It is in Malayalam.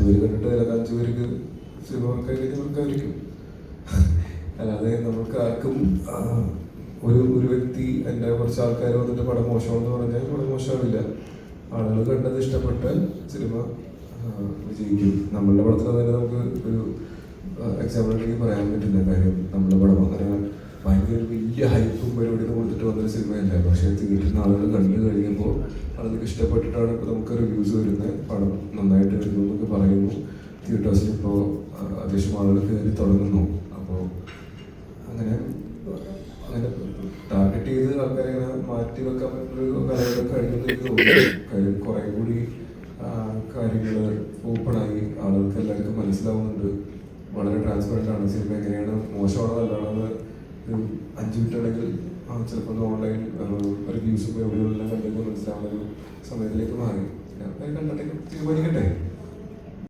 പേര് കണ്ടിട്ട് അതിലൊക്കെ 5 പേർക്ക് സിനിമ വർക്കായിരിക്കും. അല്ലാതെ നമുക്ക് ആർക്കും ഒരു വ്യക്തി എൻ്റെ കുറച്ച് ആൾക്കാർ വന്നിട്ട് പടം മോശമാണെന്ന് പറഞ്ഞാൽ പടം മോശമാവില്ല. ആളുകൾ കണ്ടത് ഇഷ്ടപ്പെട്ടാൽ സിനിമ വിജയിക്കും. നമ്മളുടെ പടത്തിൽ തന്നെ നമുക്ക് ഒരു എക്സാമ്പിളായിട്ട് പറയാൻ പറ്റില്ല. കാര്യം നമ്മുടെ പടം അങ്ങനെ ഭയങ്കര വലിയ ഹൈപ്പും പരിപാടിയും കൊടുത്തിട്ട് വന്നൊരു സിനിമയല്ല. പക്ഷേ തിയേറ്ററിൽ നിന്ന് ആളുകൾ കണ്ടു കഴിഞ്ഞപ്പോൾ ആളുകൾക്ക് ഇഷ്ടപ്പെട്ടിട്ടാണ് ഇപ്പോൾ നമുക്ക് റിവ്യൂസ് വരുന്നത്. പടം നന്നായിട്ട് വരുന്നു എന്നൊക്കെ പറയുന്നു. തിയേറ്റേഴ്സിൽ ഇപ്പോൾ അത്യാവശ്യം ആളുകൾ കയറി തുടങ്ങുന്നു. അപ്പോൾ അങ്ങനെ ടാർഗറ്റ് ചെയ്ത് ആൾക്കാരെ ഇങ്ങനെ മാറ്റി വെക്കാൻ പറ്റുന്നൊരു കാലഘട്ടം കഴിയുമെന്ന് എനിക്ക് തോന്നുന്നു. കാര്യം കുറേ കൂടി കാര്യങ്ങൾ ഓപ്പണായി ആളുകൾക്ക് എല്ലാവർക്കും മനസ്സിലാവുന്നുണ്ട്. വളരെ ട്രാൻസ്പെറൻ്റ് ആണ് സിനിമ എങ്ങനെയാണ് മോശമാണോ നല്ലതാണെന്ന് 5 മിനിറ്റ് ഉണ്ടെങ്കിൽ ചിലപ്പോൾ ഓൺലൈൻ റിവ്യൂസ് എവിടെയെല്ലാം കണ്ടെങ്കിൽ മനസ്സിലാവുന്ന ഒരു സമയത്തിലേക്ക് മാറി. കണ്ടിട്ട് തീരുമാനിക്കട്ടെ.